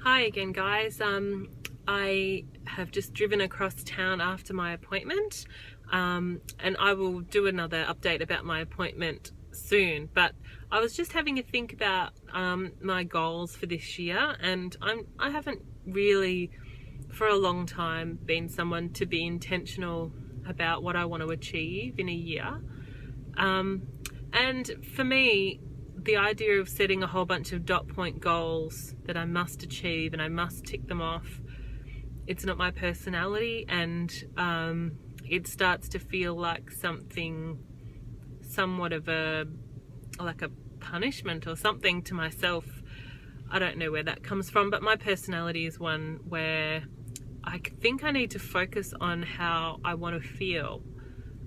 Hi again, guys. I have just driven across town after my appointment, and I will do another update about my appointment soon. But I was just having a think about my goals for this year, and I haven't really, for a long time, been someone to be intentional about what I want to achieve in a year. And for me, the idea of setting a whole bunch of dot point goals that I must achieve and I must tick them off, it's not my personality, and it starts to feel like somewhat of a punishment or something to myself. I don't know where that comes from, but my personality is one where I think I need to focus on how I want to feel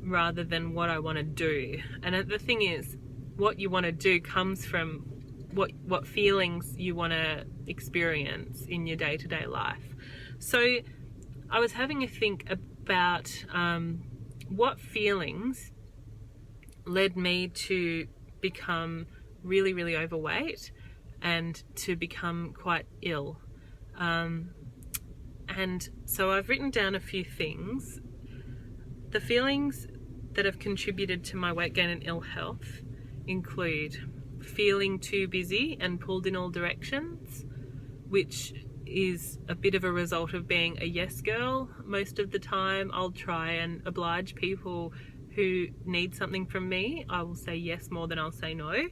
rather than what I want to do. And the thing is, what you want to do comes from what feelings you want to experience in your day-to-day life. So I was having a think about what feelings led me to become really, really overweight and to become quite ill. And so I've written down a few things. The feelings that have contributed to my weight gain and ill health include feeling too busy and pulled in all directions, which is a bit of a result of being a yes girl. Most of the time I'll try and oblige people who need something from me. I will say yes more than I'll say no.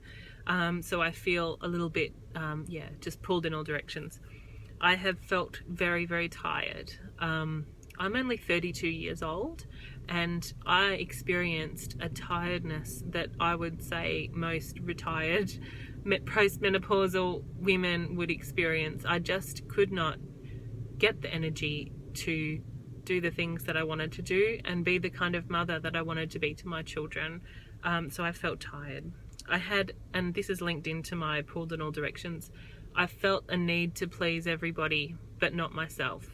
So I feel a little bit, just pulled in all directions. I have felt very, very tired. I'm only 32 years old, and I experienced a tiredness that I would say most retired postmenopausal women would experience. I just could not get the energy to do the things that I wanted to do and be the kind of mother that I wanted to be to my children. So I felt tired. And this is linked into my pulled in all directions, I felt a need to please everybody but not myself.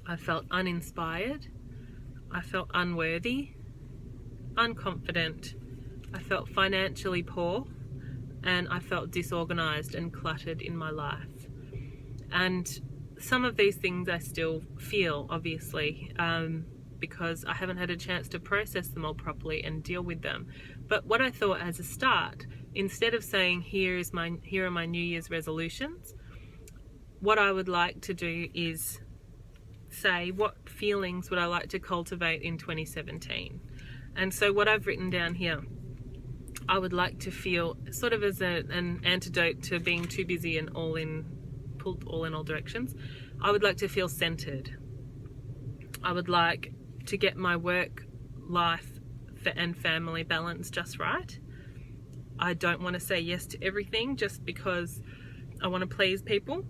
I felt uninspired. I felt unworthy, unconfident. I felt financially poor, and I felt disorganized and cluttered in my life. And some of these things I still feel, obviously, because I haven't had a chance to process them all properly and deal with them. But what I thought as a start, instead of saying here are my New Year's resolutions, what I would like to do is say what feelings would I like to cultivate in 2017. And so what I've written down here, I would like to feel sort of as an antidote to being too busy and pulled all in all directions. I would like to feel centered. I would like to get my work life and family balance just right. I don't want to say yes to everything just because I want to please people.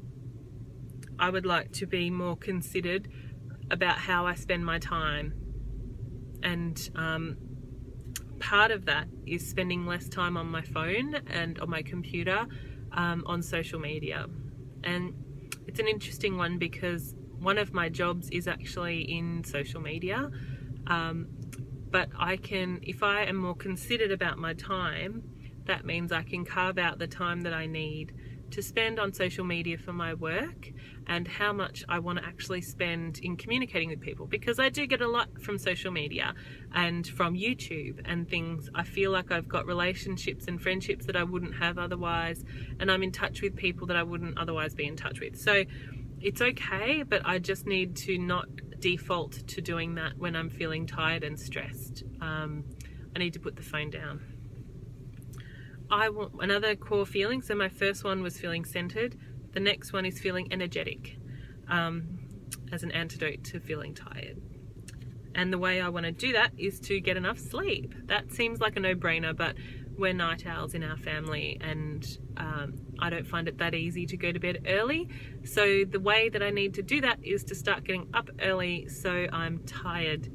I would like to be more considered about how I spend my time, and part of that is spending less time on my phone and on my computer, on social media. And it's an interesting one because one of my jobs is actually in social media, but if I am more considered about my time, that means I can carve out the time that I need to spend on social media for my work and how much I want to actually spend in communicating with people, because I do get a lot from social media and from YouTube and things. I feel like I've got relationships and friendships that I wouldn't have otherwise, and I'm in touch with people that I wouldn't otherwise be in touch with. So it's okay, but I just need to not default to doing that when I'm feeling tired and stressed. I need to put the phone down. I want another core feeling. So my first one was feeling centered. The next one is feeling energetic, as an antidote to feeling tired. And the way I want to do that is to get enough sleep. That seems like a no-brainer, but we're night owls in our family, and I don't find it that easy to go to bed early. So the way that I need to do that is to start getting up early so I'm tired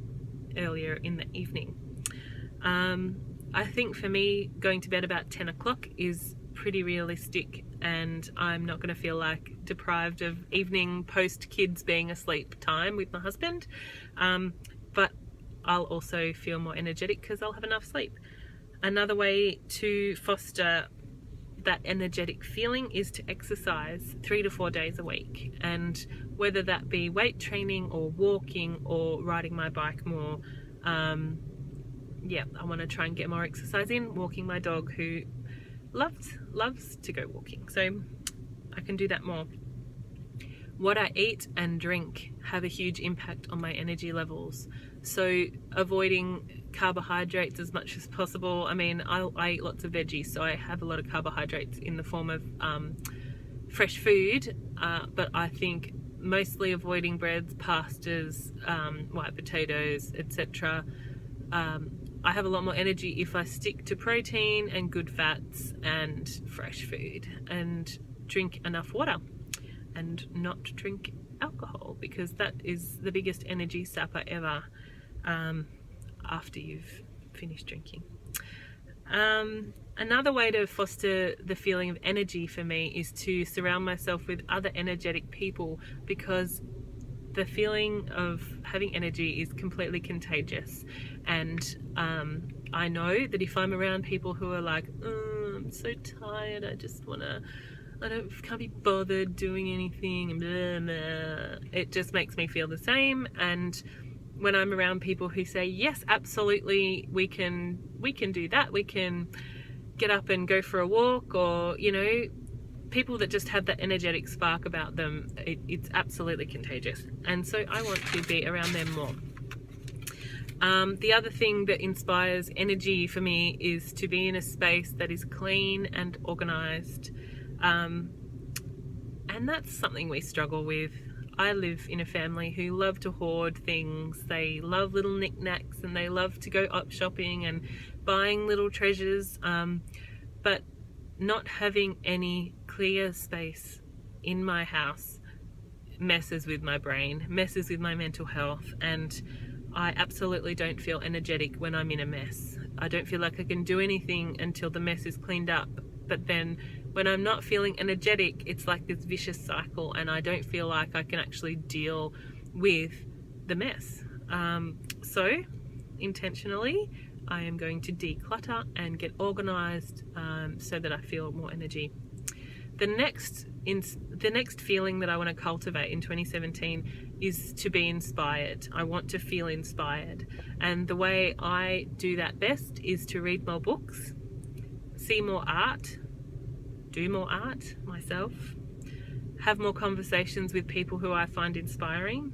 earlier in the evening. I think for me, going to bed about 10 o'clock is pretty realistic, and I'm not going to feel like deprived of evening post kids being asleep time with my husband. But I'll also feel more energetic because I'll have enough sleep. Another way to foster that energetic feeling is to exercise 3 to 4 days a week, and whether that be weight training or walking or riding my bike more. Yeah, I want to try and get more exercise in, walking my dog who loves to go walking, so I can do that more. What I eat and drink have a huge impact on my energy levels, so avoiding carbohydrates as much as possible. I mean, I eat lots of veggies, so I have a lot of carbohydrates in the form of fresh food, but I think mostly avoiding breads, pastas, white potatoes, etc. I have a lot more energy if I stick to protein and good fats and fresh food, and drink enough water and not drink alcohol, because that is the biggest energy sapper ever after you've finished drinking. Another way to foster the feeling of energy for me is to surround myself with other energetic people, because the feeling of having energy is completely contagious. And I know that if I'm around people who are like, I'm so tired, can't be bothered doing anything, blah, blah, it just makes me feel the same. And when I'm around people who say, yes, absolutely, we can do that, we can get up and go for a walk, or, you know, people that just have that energetic spark about them, it's absolutely contagious. And so I want to be around them more. The other thing that inspires energy for me is to be in a space that is clean and organized. And that's something we struggle with. I live in a family who love to hoard things. They love little knickknacks, and they love to go up shopping and buying little treasures. But not having any clear space in my house messes with my brain, messes with my mental health, and I absolutely don't feel energetic when I'm in a mess. I don't feel like I can do anything until the mess is cleaned up. But then when I'm not feeling energetic, it's like this vicious cycle, and I don't feel like I can actually deal with the mess. So intentionally, I am going to declutter and get organized so that I feel more energy. The next feeling that I want to cultivate in 2017 is to be inspired. I want to feel inspired, and the way I do that best is to read more books, see more art, do more art myself, have more conversations with people who I find inspiring,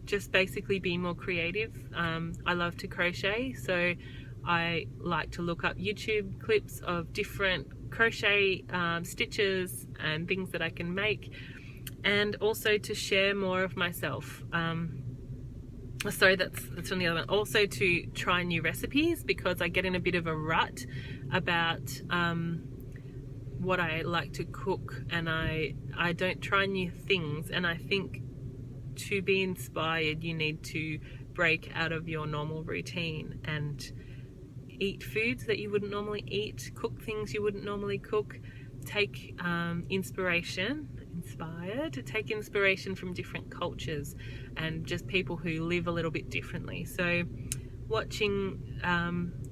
just basically be more creative. I love to crochet, so I like to look up YouTube clips of different crochet stitches and things that I can make, and also to share more of myself. Sorry, that's on the other one. Also to try new recipes, because I get in a bit of a rut about what I like to cook, and I don't try new things. And I think to be inspired, you need to break out of your normal routine and eat foods that you wouldn't normally eat, cook things you wouldn't normally cook, take inspiration from different cultures and just people who live a little bit differently. So watching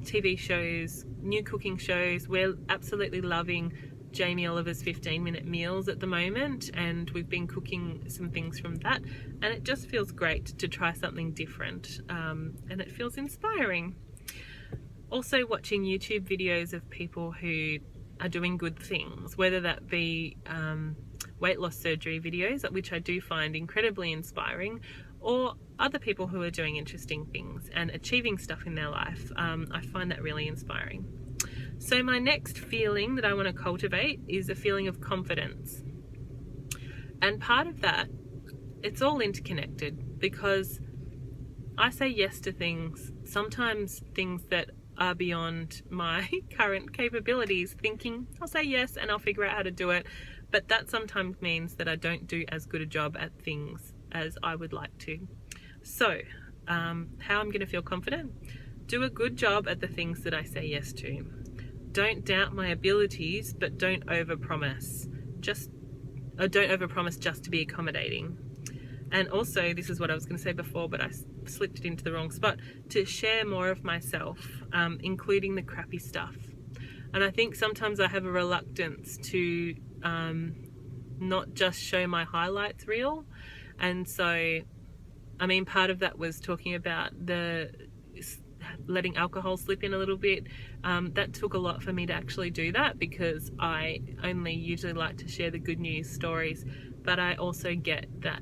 TV shows, new cooking shows, we're absolutely loving Jamie Oliver's 15-minute meals at the moment, and we've been cooking some things from that, and it just feels great to try something different, and it feels inspiring. Also watching YouTube videos of people who are doing good things, whether that be weight loss surgery videos, which I do find incredibly inspiring, or other people who are doing interesting things and achieving stuff in their life. I find that really inspiring. So my next feeling that I want to cultivate is a feeling of confidence. And part of that, it's all interconnected, because I say yes to things, sometimes things that are beyond my current capabilities, thinking I'll say yes and I'll figure out how to do it. But that sometimes means that I don't do as good a job at things as I would like to. So how I'm going to feel confident? Do a good job at the things that I say yes to. Don't doubt my abilities, but don't overpromise. Don't overpromise just to be accommodating. And also, this is what I was going to say before, but I slipped it into the wrong spot, to share more of myself, including the crappy stuff. And I think sometimes I have a reluctance to not just show my highlights reel. And so, I mean, part of that was talking about the letting alcohol slip in a little bit. That took a lot for me to actually do that, because I only usually like to share the good news stories, but I also get that,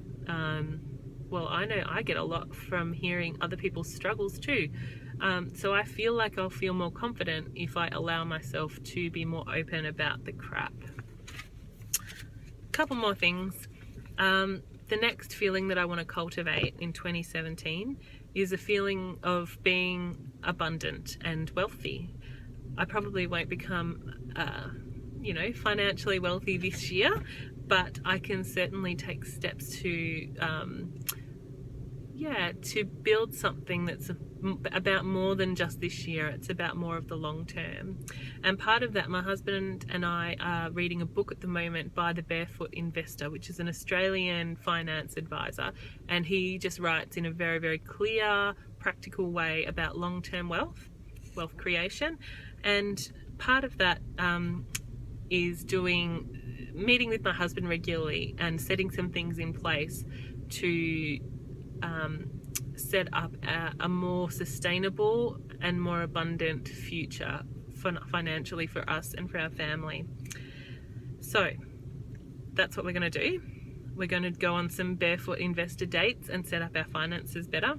well, I know I get a lot from hearing other people's struggles too. So I feel like I'll feel more confident if I allow myself to be more open about the crap. Couple more things. The next feeling that I want to cultivate in 2017 is a feeling of being abundant and wealthy. I probably won't become, financially wealthy this year, but I can certainly take steps to build something that's about more than just this year. It's about more of the long term. And part of that, my husband and I are reading a book at the moment by The Barefoot Investor, which is an Australian finance advisor, and he just writes in a very, very clear, practical way about long-term wealth creation. And part of that is meeting with my husband regularly and setting some things in place to set up a more sustainable and more abundant future financially for us and for our family. So that's what we're going to do. We're going to go on some Barefoot Investor dates and set up our finances better.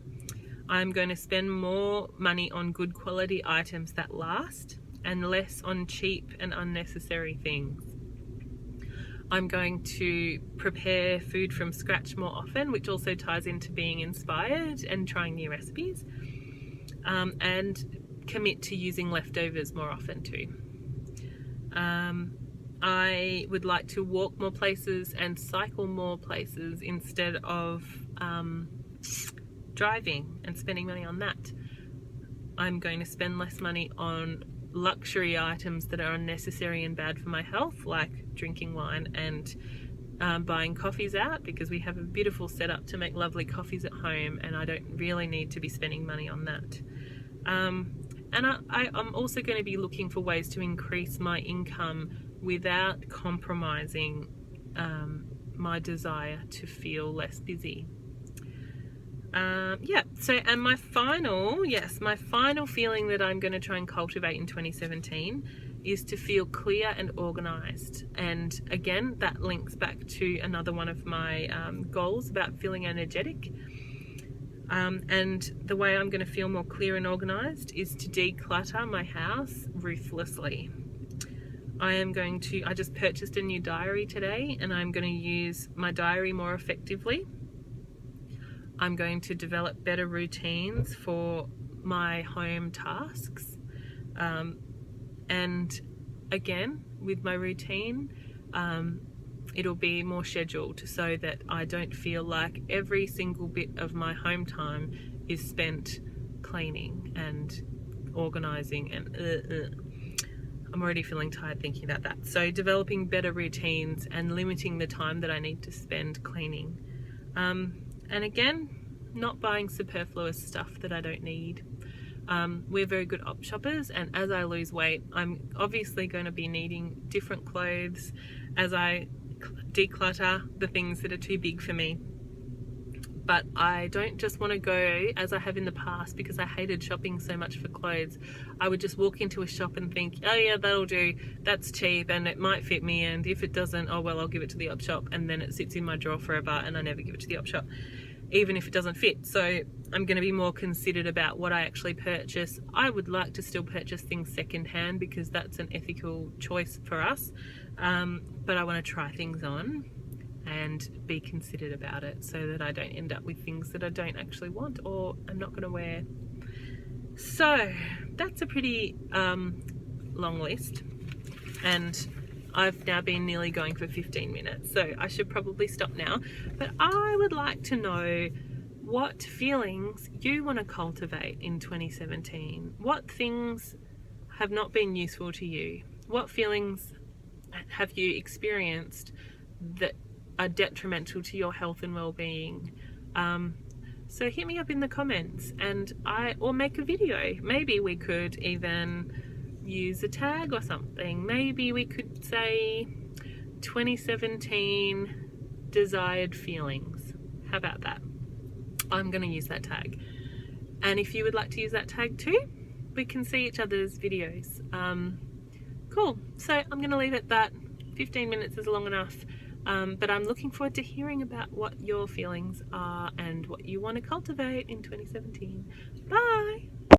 I'm going to spend more money on good quality items that last and less on cheap and unnecessary things. I'm going to prepare food from scratch more often, which also ties into being inspired and trying new recipes, and commit to using leftovers more often too. I would like to walk more places and cycle more places instead of driving and spending money on that. I'm going to spend less money on luxury items that are unnecessary and bad for my health, like drinking wine and buying coffees out, because we have a beautiful setup to make lovely coffees at home and I don't really need to be spending money on that. And I'm also going to be looking for ways to increase my income without compromising my desire to feel less busy. And my final feeling that I'm going to try and cultivate in 2017 is to feel clear and organized. And again, that links back to another one of my goals about feeling energetic. And the way I'm going to feel more clear and organized is to declutter my house ruthlessly. I just purchased a new diary today, and I'm going to use my diary more effectively. I'm going to develop better routines for my home tasks. And again, with my routine, it'll be more scheduled so that I don't feel like every single bit of my home time is spent cleaning and organising and I'm already feeling tired thinking about that. So developing better routines and limiting the time that I need to spend cleaning. And again, not buying superfluous stuff that I don't need. We're very good op shoppers, and as I lose weight, I'm obviously going to be needing different clothes as I declutter the things that are too big for me. But I don't just want to go as I have in the past, because I hated shopping so much for clothes. I would just walk into a shop and think, oh yeah, that'll do, that's cheap and it might fit me, and if it doesn't, oh well, I'll give it to the op shop, and then it sits in my drawer forever and I never give it to the op shop, even if it doesn't fit. So I'm going to be more considered about what I actually purchase. I would like to still purchase things secondhand because that's an ethical choice for us, but I want to try things on and be considered about it so that I don't end up with things that I don't actually want or I'm not going to wear. So that's a pretty long list, and I've now been nearly going for 15 minutes, so I should probably stop now. But I would like to know what feelings you want to cultivate in 2017. What things have not been useful to you? What feelings have you experienced that are detrimental to your health and well-being? So hit me up in the comments or make a video. Maybe we could even use a tag or something. Maybe we could say 2017 desired feelings. How about that? I'm going to use that tag. And if you would like to use that tag too, we can see each other's videos. Cool. So I'm going to leave it at that. 15 minutes is long enough. But I'm looking forward to hearing about what your feelings are and what you want to cultivate in 2017. Bye!